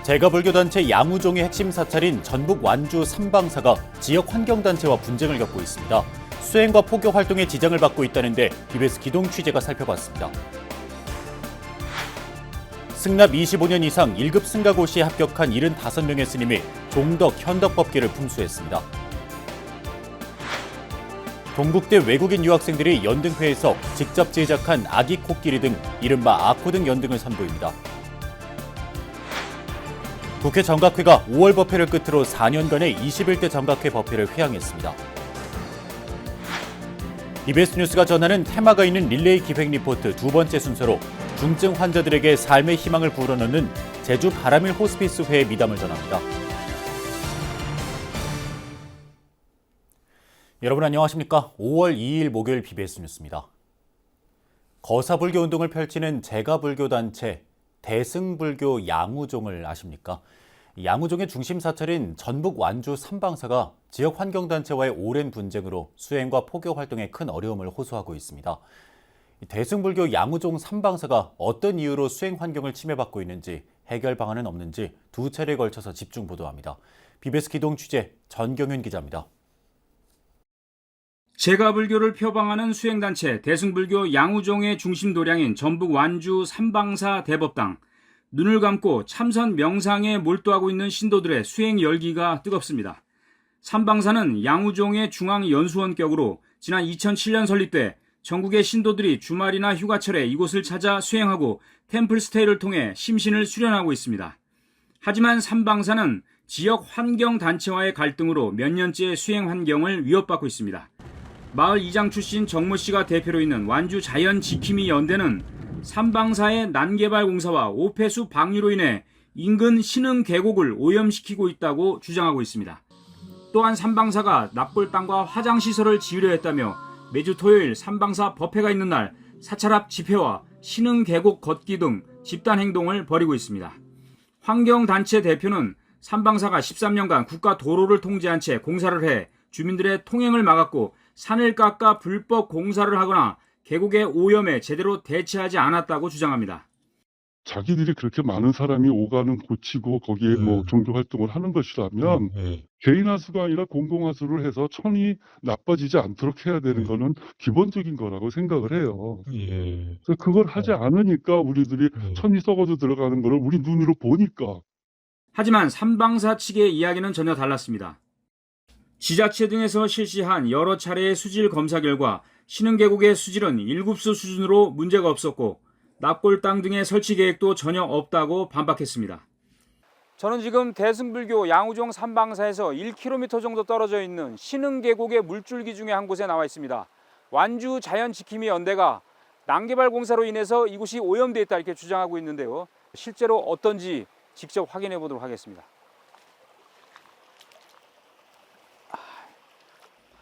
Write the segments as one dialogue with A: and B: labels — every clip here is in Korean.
A: 제가불교단체 양우종의 핵심 사찰인 전북 완주 삼방사가 지역 환경단체와 분쟁을 겪고 있습니다. 수행과 포교 활동에 지장을 받고 있다는데 BBS 기동 취재가 살펴봤습니다. 승납 25년 이상 1급 승가고시에 합격한 75명의 스님이 종덕, 현덕법계를 품수했습니다. 동국대 외국인 유학생들이 연등회에서 직접 제작한 아기 코끼리 등 이른바 아코등 연등을 선보입니다. 국회 정각회가 5월 법회를 끝으로 4년간의 21대 정각회 법회를 회항했습니다. BBS 뉴스가 전하는 테마가 있는 릴레이 기획 리포트 두 번째 순서로 중증 환자들에게 삶의 희망을 불어넣는 제주 바라밀 호스피스회의 미담을 전합니다. 여러분 안녕하십니까? 5월 2일 목요일 BBS 뉴스입니다. 거사불교 운동을 펼치는 제가불교 단체 대승불교 양우종을 아십니까? 양우종의 중심 사찰인 전북 완주 삼방사가 지역 환경단체와의 오랜 분쟁으로 수행과 포교 활동에 큰 어려움을 호소하고 있습니다. 대승불교 양우종 삼방사가 어떤 이유로 수행 환경을 침해받고 있는지 해결 방안은 없는지 두 차례에 걸쳐서 집중 보도합니다. BBS 기동 취재 전경윤 기자입니다.
B: 제가불교를 표방하는 수행단체 대승불교 양우종의 중심 도량인 전북 완주 삼방사 대법당. 눈을 감고 참선 명상에 몰두하고 있는 신도들의 수행 열기가 뜨겁습니다. 삼방사는 양우종의 중앙연수원격으로 지난 2007년 설립돼 전국의 신도들이 주말이나 휴가철에 이곳을 찾아 수행하고 템플스테이를 통해 심신을 수련하고 있습니다. 하지만 삼방사는 지역 환경단체와의 갈등으로 몇 년째 수행 환경을 위협받고 있습니다. 마을 이장 출신 정모 씨가 대표로 있는 완주 자연지킴이 연대는 삼방사의 난개발 공사와 오폐수 방류로 인해 인근 신흥 계곡을 오염시키고 있다고 주장하고 있습니다. 또한 삼방사가 납골 땅과 화장시설을 지으려 했다며 매주 토요일 삼방사 법회가 있는 날 사찰 앞 집회와 신흥 계곡 걷기 등 집단 행동을 벌이고 있습니다. 환경단체 대표는 삼방사가 13년간 국가 도로를 통제한 채 공사를 해 주민들의 통행을 막았고 산을 깎아 불법 공사를 하거나 계곡의 오염에 제대로 대처하지 않았다고 주장합니다.
C: 자기들이 그렇게 많은 사람이 오가는 고치고 거기에 종교 활동을 하는 것이라면 개인 하수가 아니라 공공 하수를 해서 천이 나빠지지 않도록 해야 되는 거는 기본적인 거라고 생각을 해요. 그래서 그걸 하지 않으니까 우리들이 천이 썩어도 들어가는 거를 우리 눈으로 보니까.
B: 하지만 삼방사 측의 이야기는 전혀 달랐습니다. 지자체 등에서 실시한 여러 차례의 수질 검사 결과 신흥계곡의 수질은 1급수 수준으로 문제가 없었고 납골 땅 등의 설치 계획도 전혀 없다고 반박했습니다. 저는 지금 대승불교 양우종 삼방사에서 1km 정도 떨어져 있는 신흥계곡의 물줄기 중에 한 곳에 나와 있습니다. 완주 자연지킴이 연대가 난개발 공사로 인해서 이곳이 오염되어 있다 이렇게 주장하고 있는데요. 실제로 어떤지 직접 확인해 보도록 하겠습니다.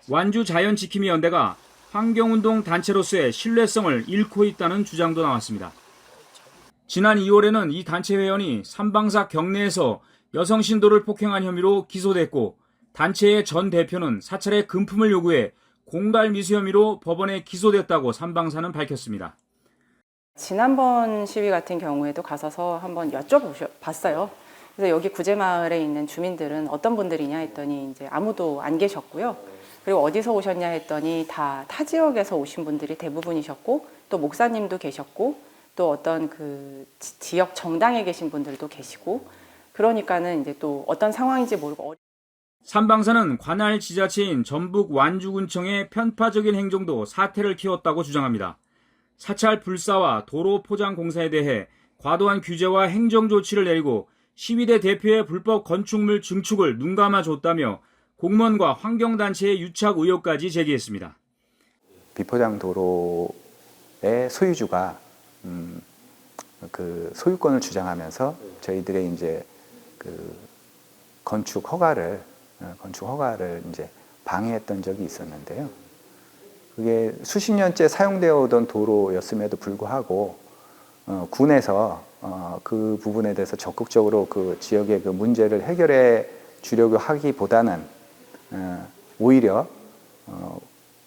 B: 완주 자연지킴이 연대가 환경운동 단체로서의 신뢰성을 잃고 있다는 주장도 나왔습니다. 지난 2월에는 이 단체 회원이 삼방사 경내에서 여성 신도를 폭행한 혐의로 기소됐고 단체의 전 대표는 사찰의 금품을 요구해 공갈 미수 혐의로 법원에 기소됐다고 삼방사는 밝혔습니다.
D: 지난번 시위 같은 경우에도 가서 한번 여쭤봤어요. 그래서 여기 구제마을에 있는 주민들은 어떤 분들이냐 했더니 이제 아무도 안 계셨고요. 그리고 어디서 오셨냐 했더니 다 타 지역에서 오신 분들이 대부분이셨고 또 목사님도 계셨고 또 어떤 그 지역 정당에 계신 분들도 계시고 그러니까는 이제 또 어떤 상황인지 모르고.
B: 삼방사는 관할 지자체인 전북 완주군청의 편파적인 행정도 사태를 키웠다고 주장합니다. 사찰 불사와 도로 포장 공사에 대해 과도한 규제와 행정 조치를 내리고 시위대 대표의 불법 건축물 증축을 눈감아줬다며 공무원과 환경단체의 유착 의혹까지 제기했습니다.
E: 비포장 도로의 소유주가 그 소유권을 주장하면서 저희들의 이제 그 건축 허가를 이제 방해했던 적이 있었는데요. 그게 수십 년째 사용되어 오던 도로였음에도 불구하고 군에서 그 부분에 대해서 적극적으로 그 지역의 그 문제를 해결해 주려고 하기보다는 오히려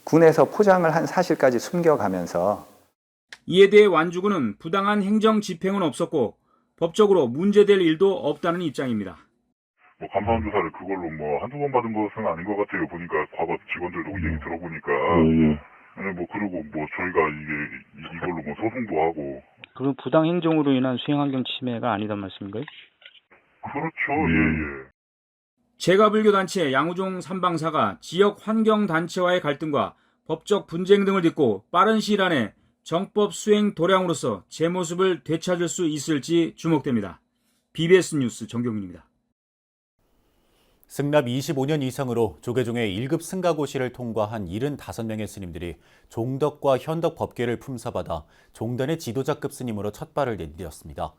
E: 군에서 포장을 한 사실까지 숨겨가면서.
B: 이에 대해 완주군은 부당한 행정 집행은 없었고 법적으로 문제될 일도 없다는 입장입니다.
F: 뭐 감사원 조사를 그걸로 뭐 한두 번 받은 것은 아닌 것 같아요. 보니까 과거 직원들도 얘기 들어보니까. 네, 뭐 그리고 뭐 저희가 이걸로 뭐 소송도 하고.
G: 그럼 부당 행정으로 인한 수행환경 침해가 아니란 말씀인가요?
F: 그렇죠. 예.
B: 제가불교단체 양우종 삼방사가 지역 환경단체와의 갈등과 법적 분쟁 등을 딛고 빠른 시일 안에 정법 수행 도량으로서 제 모습을 되찾을 수 있을지 주목됩니다. BBS 뉴스 정경윤입니다.
A: 승납 25년 이상으로 조계종의 1급 승가고시를 통과한 75명의 스님들이 종덕과 현덕 법계를 품사받아 종단의 지도자급 스님으로 첫 발을 내디뎠습니다.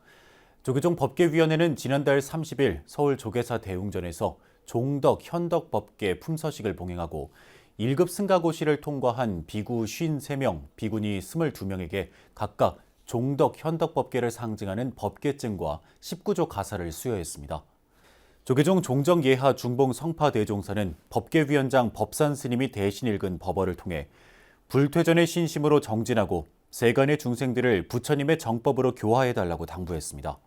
A: 조계종 법계위원회는 지난달 30일 서울 조계사 대웅전에서 종덕, 현덕 법계 품서식을 봉행하고 1급 승가고시를 통과한 비구 53명, 비구니 22명에게 각각 종덕, 현덕 법계를 상징하는 법계증과 19조 가사를 수여했습니다. 조계종 종정예하 중봉 성파대종사는 법계위원장 법산 스님이 대신 읽은 법어를 통해 불퇴전의 신심으로 정진하고 세간의 중생들을 부처님의 정법으로 교화해달라고 당부했습니다.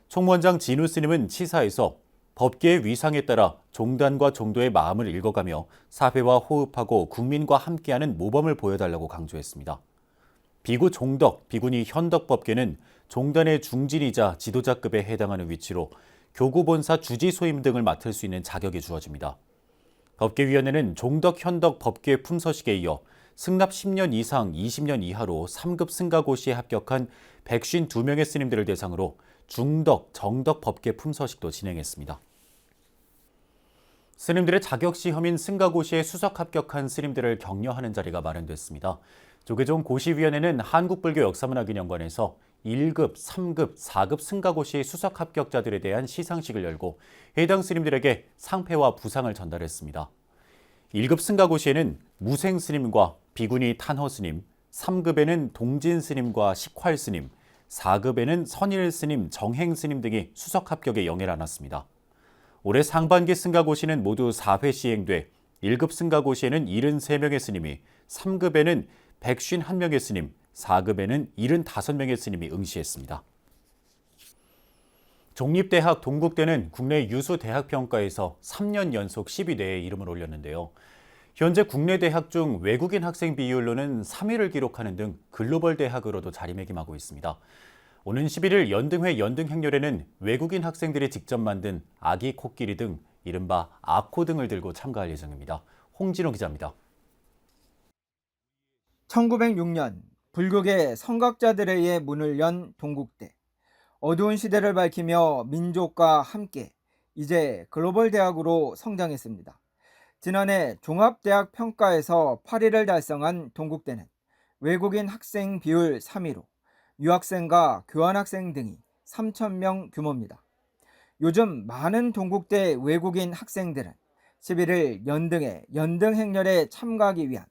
A: 총무원장 진우 스님은 치사에서 법계의 위상에 따라 종단과 종도의 마음을 읽어가며 사회와 호흡하고 국민과 함께하는 모범을 보여달라고 강조했습니다. 비구 종덕, 비구니 현덕 법계는 종단의 중진이자 지도자급에 해당하는 위치로 교구본사 주지 소임 등을 맡을 수 있는 자격이 주어집니다. 법계위원회는 종덕, 현덕 법계 품서식에 이어 승납 10년 이상 20년 이하로 3급 승가고시에 합격한 152명의 스님들을 대상으로 중덕, 정덕 법계 품서식도 진행했습니다. 스님들의 자격시험인 승가고시에 수석 합격한 스님들을 격려하는 자리가 마련됐습니다. 조계종 고시위원회는 한국불교역사문화기념관에서 1급, 3급, 4급 승가고시 수석 합격자들에 대한 시상식을 열고 해당 스님들에게 상패와 부상을 전달했습니다. 1급 승가고시에는 무생 스님과 비구니 탄허 스님, 3급에는 동진 스님과 식활 스님, 4급에는 선일 스님, 정행 스님 등이 수석 합격에 영예를 안았습니다. 올해 상반기 승가고시는 모두 4회 시행돼 1급 승가고시에는 73명의 스님이, 3급에는 151명의 스님, 4급에는 75명의 스님이 응시했습니다. 종립대학 동국대는 국내 유수 대학 평가에서 3년 연속 10위 내에 이름을 올렸는데요. 현재 국내 대학 중 외국인 학생 비율로는 3위를 기록하는 등 글로벌 대학으로도 자리매김하고 있습니다. 오는 11일 연등회 연등행렬에는 외국인 학생들이 직접 만든 아기 코끼리 등 이른바 아코 등을 들고 참가할 예정입니다. 홍진호 기자입니다.
H: 1906년 불교계 성각자들에 의해 문을 연 동국대. 어두운 시대를 밝히며 민족과 함께 이제 글로벌 대학으로 성장했습니다. 지난해 종합대학 평가에서 8위를 달성한 동국대는 외국인 학생 비율 3위로 유학생과 교환학생 등이 3,000명 규모입니다. 요즘 많은 동국대 외국인 학생들은 11일 연등회 연등행렬에 참가하기 위한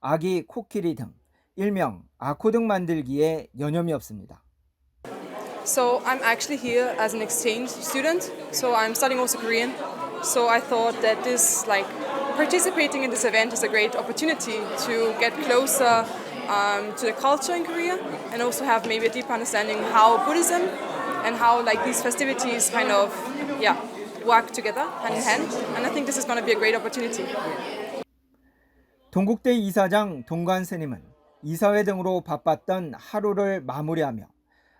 H: 아기 코끼리 등 일명 아코 등 만들기에 여념이 없습니다.
I: So I'm actually here as an exchange student. So I'm studying also Korean. So I thought that this participating in this event is a great opportunity to get closer to the culture in Korea and also have maybe a deep understanding how Buddhism and how these festivities work together hand in hand. And I think this is going to be a great opportunity.
H: 동국대 이사장 동관 스님은 이사회 등으로 바빴던 하루를 마무리하며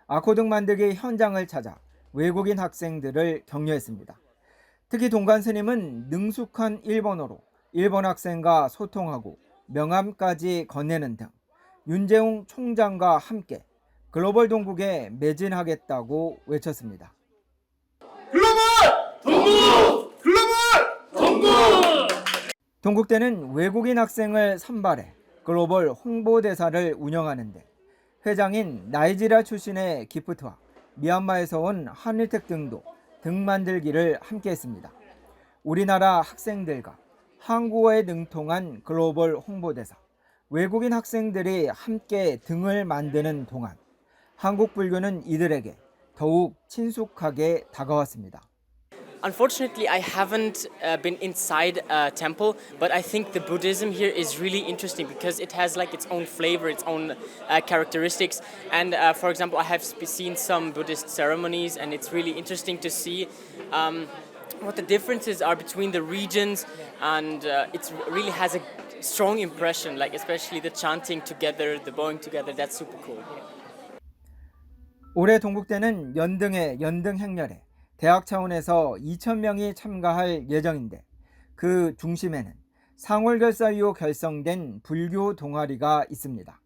H: 아코 등 만들기 현장을 찾아 외국인 학생들을 격려했습니다. 특히 동관 스님은 능숙한 일본어로 일본 학생과 소통하고 명함까지 건네는 등 윤재웅 총장과 함께 글로벌 동국에 매진하겠다고 외쳤습니다. 글로벌 동국! 글로벌 동국! 동국대는 외국인 학생을 선발해 글로벌 홍보대사를 운영하는데 회장인 나이지리아 출신의 기프트와 미얀마에서 온 한일택 등도 등 만들기를 함께했습니다. 우리나라 학생들과 한국어에 능통한 글로벌 홍보대사, 외국인 학생들이 함께 등을 만드는 동안 한국 불교는 이들에게 더욱 친숙하게 다가왔습니다.
J: Unfortunately, I haven't been inside a temple, but I think the Buddhism here is really interesting because it has like its own flavor, its own characteristics. And for example, I have seen some Buddhist ceremonies, and it's really interesting to see what the differences are between the regions, and it really has a strong impression, like especially the chanting together, the bowing together. That's super cool.
H: 올해 동국대는 연등회 연등 행렬에 대학 차원에서 2,000명이 참가할 예정인데 그 중심에는 상월결사 이후 결성된 불교 동아리가 있습니다.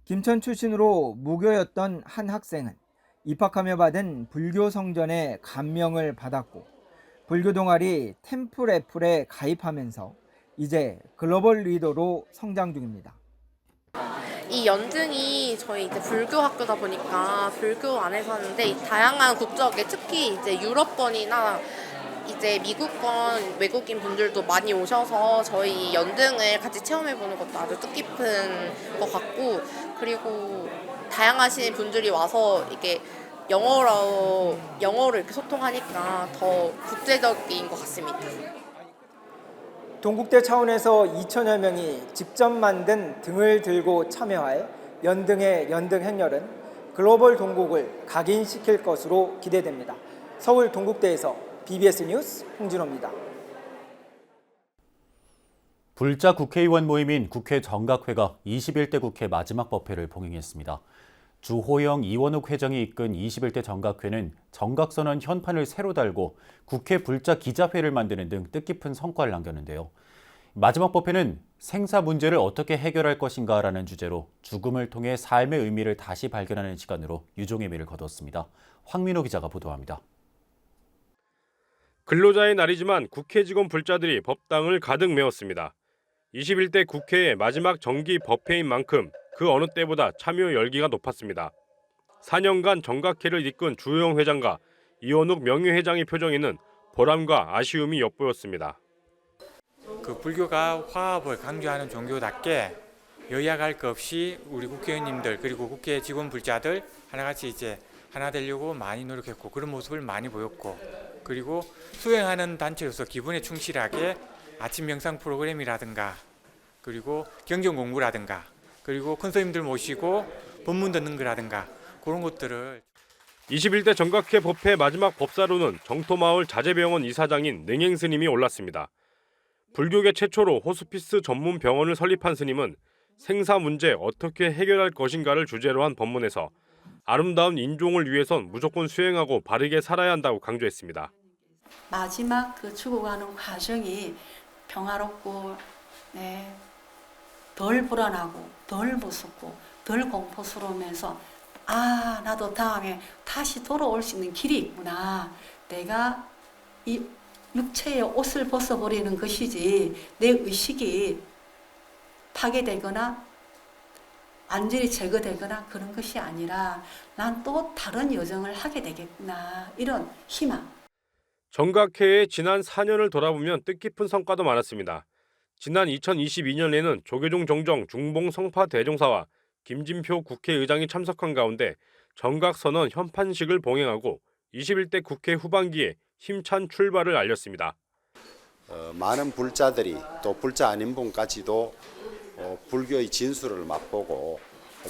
H: 김천 출신으로 무교였던 한 학생은 입학하며 받은 불교 성전에 감명을 받았고 불교 동아리 템플 애플에 가입하면서 이제 글로벌 리더로 성장 중입니다.
K: 이 연등이 저희 이제 불교 학교다 보니까 불교 안에서 하는데 이 다양한 국적의 특히 이제 유럽권이나 이제 미국권 외국인 분들도 많이 오셔서 저희 연등을 같이 체험해보는 것도 아주 뜻깊은 것 같고, 그리고 다양하신 분들이 와서 이게 영어로 이렇게 소통하니까 더 국제적인 것 같습니다.
H: 동국대 차원에서 2,000여 명이 직접 만든 등을 들고 참여할 연등의 연등 행렬은 글로벌 동국을 각인시킬 것으로 기대됩니다. 서울 동국대에서 BBS 뉴스 홍진호입니다.
A: 불자 국회의원 모임인 국회 정각회가 21대 국회 마지막 법회를 봉행했습니다. 주호영 이원욱 회장이 이끈 21대 정각회는 정각선언 현판을 새로 달고 국회 불자 기자회를 만드는 등 뜻깊은 성과를 남겼는데요. 마지막 법회는 생사 문제를 어떻게 해결할 것인가라는 주제로 죽음을 통해 삶의 의미를 다시 발견하는 시간으로 유종의 미를 거뒀습니다. 황민호 기자가 보도합니다.
L: 근로자의 날이지만 국회 직원 불자들이 법당을 가득 메웠습니다. 21대 국회의 마지막 정기 법회인 만큼 그 어느 때보다 참여 열기가 높았습니다. 4년간 정각회를 이끈 주호영 회장과 이원욱 명예회장의 표정에는 보람과 아쉬움이 엿보였습니다.
M: 그 불교가 화합을 강조하는 종교답게 여야 할 것 없이 우리 국회의원님들 그리고 국회 직원 불자들 하나같이 이제 하나 되려고 많이 노력했고 그런 모습을 많이 보였고, 그리고 수행하는 단체로서 기본에 충실하게 아침 명상 프로그램이라든가 그리고 경전 공부라든가 그리고 큰 스님들 모시고 법문 듣는 거라든가 그런 것들을
L: 21대 정각회 법회 마지막 법사로는 정토마을 자재병원 이사장인 능행 스님이 올랐습니다. 불교계 최초로 호스피스 전문 병원을 설립한 스님은 생사 문제 어떻게 해결할 것인가를 주제로 한 법문에서 아름다운 인종을 위해선 무조건 수행하고 바르게 살아야 한다고 강조했습니다.
N: 마지막 그 죽어가는 과정이 평화롭고 덜 불안하고 덜 무섭고 덜 공포스러우면서 아, 나도 다음에 다시 돌아올 수 있는 길이 있구나. 내가 이 육체의 옷을 벗어버리는 것이지 내 의식이 파괴되거나 완전히 제거되거나 그런 것이 아니라 난 또 다른 여정을 하게 되겠구나. 이런 희망.
L: 정각회의 지난 4년을 돌아보면 뜻깊은 성과도 많았습니다. 지난 2022년에는 조계종 정정 중봉 성파 대종사와 김진표 국회의장이 참석한 가운데 정각선언 현판식을 봉행하고 21대 국회 후반기에 힘찬 출발을 알렸습니다.
O: 많은 불자들이 또 불자 아닌 분까지도 불교의 진수를 맛보고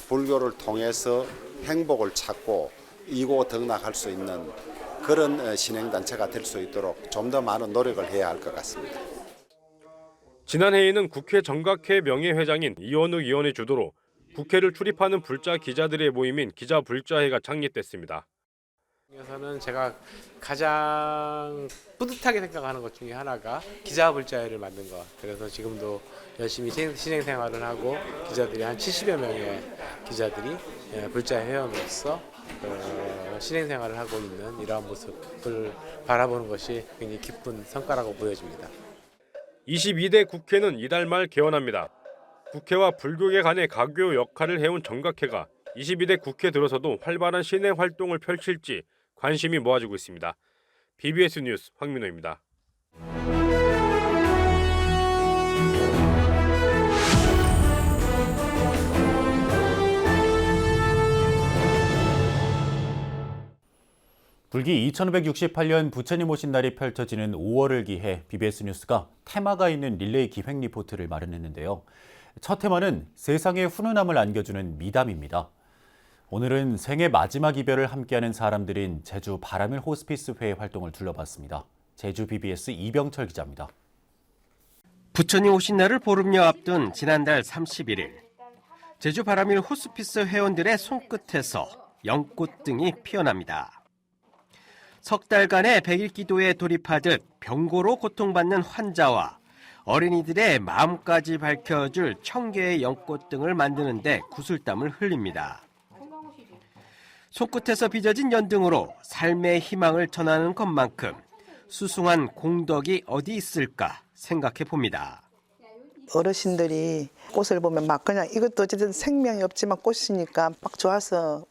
O: 불교를 통해서 행복을 찾고 이고 덕락할 수 있는 그런 신행단체가 될 수 있도록 좀 더 많은 노력을 해야 할 것 같습니다.
L: 지난 회의는 국회 정각회 명예회장인 이원욱 의원의 주도로 국회를 출입하는 불자 기자들의 모임인 기자불자회가 창립됐습니다.
P: 에서는 제가 가장 뿌듯하게 생각하는 것 중에 하나가 기자불자회를 만든 것. 그래서 지금도 열심히 신행 생활을 하고 기자들이 한 70여 명의 기자들이 불자회 회원으로서 신행 생활을 하고 있는 이러한 모습을 바라보는 것이 굉장히 기쁜 성과라고 보여집니다.
L: 22대 국회는 이달 말 개원합니다. 국회와 불교계 간의 가교 역할을 해온 정각회가 22대 국회 들어서도 활발한 신행 활동을 펼칠지 관심이 모아지고 있습니다. BBS 뉴스 황민호입니다.
A: 불기 2568년 부처님 오신 날이 펼쳐지는 5월을 기해 BBS 뉴스가 테마가 있는 릴레이 기획 리포트를 마련했는데요. 첫 테마는 세상에 훈훈함을 안겨주는 미담입니다. 오늘은 생애 마지막 이별을 함께하는 사람들인 제주 바람일 호스피스회의 활동을 둘러봤습니다. 제주 BBS 이병철 기자입니다.
Q: 부처님 오신 날을 보름여 앞둔 지난달 31일 제주 바람일 호스피스 회원들의 손끝에서 연꽃등이 피어납니다. 석 달간의 백일 기도에 돌입하듯 병고로 고통받는 환자와 어린이들의 마음까지 밝혀줄 1000개의 연꽃등을 만드는 데 구슬땀을 흘립니다. 손끝에서 빚어진 연등으로 삶의 희망을 전하는 것만큼 수숭한 공덕이 어디 있을까 생각해 봅니다.
R: 어르신들이 꽃을 보면 막 그냥 이것도 어쨌든 생명이 없지만 꽃이니까 막 좋아서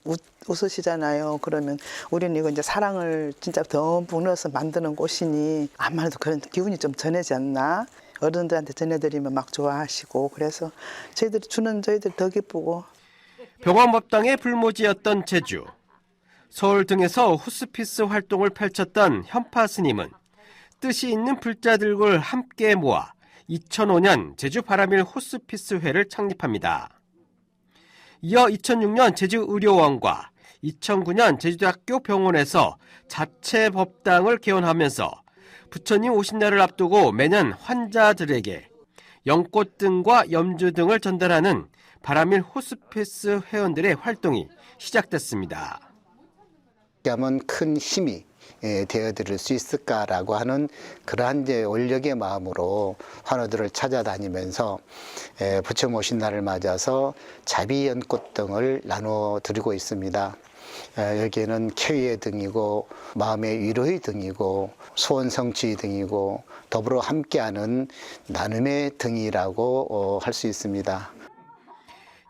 R: 웃으시잖아요. 그러면 우리는 이거 이제 사랑을 진짜 듬뿍 넣어서 만드는 꽃이니 아무래도 그런 기운이 좀 전해지 않나. 어른들한테 전해드리면 막 좋아하시고 그래서 저희들 더 기쁘고.
Q: 병원법당의 불모지였던 제주. 서울 등에서 호스피스 활동을 펼쳤던 현파 스님은 뜻이 있는 불자들을 함께 모아 2005년 제주 바람일 호스피스회를 창립합니다. 이어 2006년 제주의료원과 2009년 제주대학교 병원에서 자체 법당을 개원하면서 부처님 오신 날을 앞두고 매년 환자들에게 연꽃 등과 염주 등을 전달하는 바람일 호스피스 회원들의 활동이 시작됐습니다.
S: 하면 큰 힘이 되어드릴 수 있을까라고 하는 그러한 이제 원력의 마음으로 환우들을 찾아다니면서 부처님 오신 날을 맞아서 자비연꽃 등을 나눠 드리고 있습니다. 여기에는 쾌유의 등이고 마음의 위로의 등이고 소원 성취의 등이고 더불어 함께하는 나눔의 등이라고 할 수 있습니다.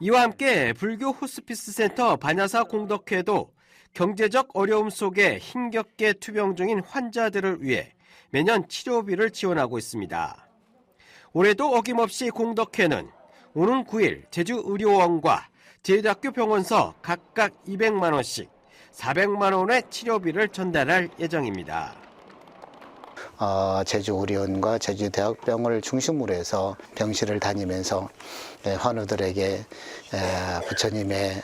Q: 이와 함께 불교 호스피스 센터 반야사 공덕회도 경제적 어려움 속에 힘겹게 투병 중인 환자들을 위해 매년 치료비를 지원하고 있습니다. 올해도 어김없이 공덕회는 오는 9일 제주의료원과 제주대학교 병원서 각각 200만 원씩 400만 원의 치료비를 전달할 예정입니다.
S: 제주의료원과 제주대학병원을 중심으로 해서 병실을 다니면서 환우들에게 부처님의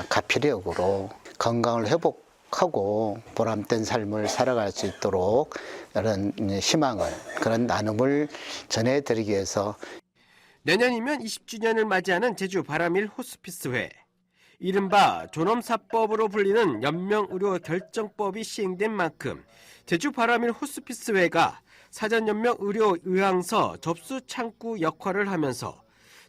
S: 가피력으로 건강을 회복하고 보람된 삶을 살아갈 수 있도록 이런 희망을, 그런 나눔을 전해드리기 위해서
Q: 내년이면 20주년을 맞이하는 제주 바람일 호스피스회. 이른바 존엄사법으로 불리는 연명의료 결정법이 시행된 만큼 제주 바람일 호스피스회가 사전연명의료의향서 접수 창구 역할을 하면서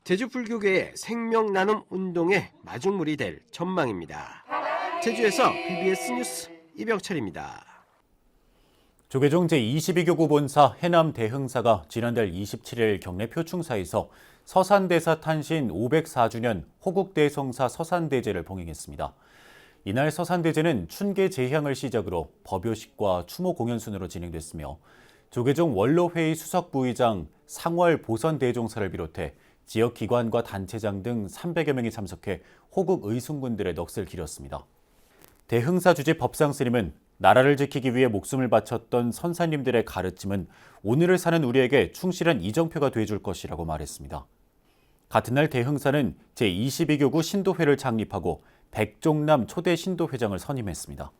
Q: 제주 불교계의 생명나눔 운동의 마중물이 될 전망입니다. 제주에서 BBS 뉴스 이병철입니다.
A: 조계종 제22교구 본사 해남 대흥사가 지난달 27일 경내 표충사에서 서산대사 탄신 504주년 호국대성사 서산대제를 봉행했습니다. 이날 서산대제는 춘계 제향을 시작으로 법요식과 추모 공연 순으로 진행됐으며 조계종 원로회의 수석부의장 상월 보선대종사를 비롯해 지역기관과 단체장 등 300여 명이 참석해 호국 의순군들의 넋을 기렸습니다. 대흥사 주재 법상 스님은 나라를 지키기 위해 목숨을 바쳤던 선사님들의 가르침은 오늘을 사는 우리에게 충실한 이정표가 돼줄 것이라고 말했습니다. 같은 날 대흥사는 제22교구 신도회를 창립하고 백종남 초대 신도회장을 선임했습니다.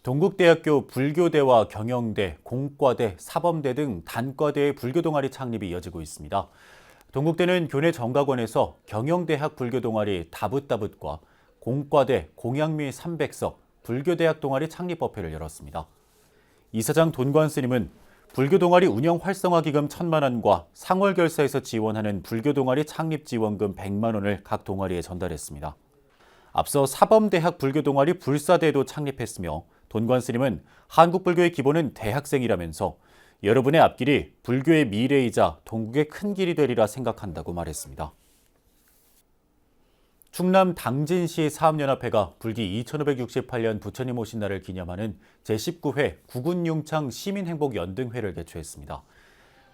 A: 동국대학교 불교대와 경영대, 공과대, 사범대 등 단과대의 불교동아리 창립이 이어지고 있습니다. 동국대는 교내 정각원에서 경영대학 불교동아리 다붓다붓과 공과대 공양미 300석 불교대학 동아리 창립법회를 열었습니다. 이사장 돈관 스님은 불교동아리 운영 활성화 기금 1,000만 원과 상월결사에서 지원하는 불교동아리 창립지원금 100만 원을 각 동아리에 전달했습니다. 앞서 사범대학 불교동아리 불사대도 창립했으며 돈관 스님은 한국불교의 기본은 대학생이라면서 여러분의 앞길이 불교의 미래이자 동국의 큰 길이 되리라 생각한다고 말했습니다. 충남 당진시 사업연합회가 불기 2568년 부처님 오신 날을 기념하는 제19회 구군융창 시민행복연등회를 개최했습니다.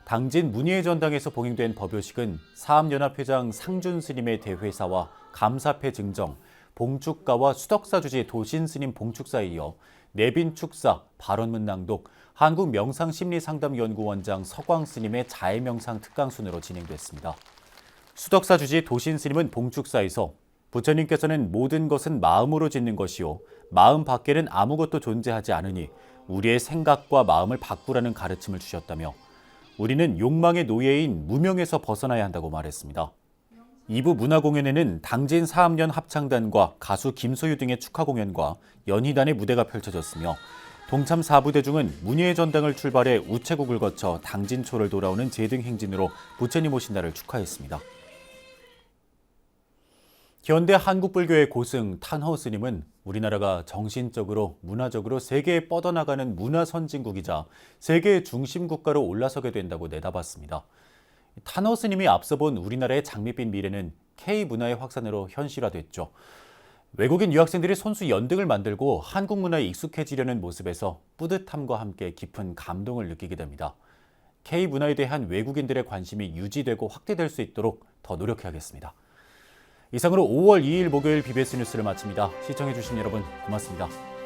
A: 당진 문예의 전당에서 봉행된 법요식은 사업연합회장 상준 스님의 대회사와 감사패 증정, 봉축가와 수덕사 주지 도신스님 봉축사에 이어 내빈 축사, 발언문 낭독, 한국명상심리상담연구원장 서광스님의 자해명상 특강순으로 진행됐습니다. 수덕사 주지 도신스님은 봉축사에서 부처님께서는 모든 것은 마음으로 짓는 것이요 마음 밖에는 아무것도 존재하지 않으니 우리의 생각과 마음을 바꾸라는 가르침을 주셨다며 우리는 욕망의 노예인 무명에서 벗어나야 한다고 말했습니다. 2부 문화공연에는 당진 사암연 합창단과 가수 김소유 등의 축하 공연과 연희단의 무대가 펼쳐졌으며 동참 4부대 중은 문예의 전당을 출발해 우체국을 거쳐 당진초를 돌아오는 제등 행진으로 부처님 오신 날을 축하했습니다. 현대 한국불교의 고승 탄허 스님은 우리나라가 정신적으로, 문화적으로 세계에 뻗어나가는 문화 선진국이자 세계의 중심 국가로 올라서게 된다고 내다봤습니다. 탄허 스님이 앞서 본 우리나라의 장밋빛 미래는 K-문화의 확산으로 현실화됐죠. 외국인 유학생들이 손수 연등을 만들고 한국 문화에 익숙해지려는 모습에서 뿌듯함과 함께 깊은 감동을 느끼게 됩니다. K-문화에 대한 외국인들의 관심이 유지되고 확대될 수 있도록 더 노력해야겠습니다. 이상으로 5월 2일 목요일 BBS 뉴스를 마칩니다. 시청해주신 여러분 고맙습니다.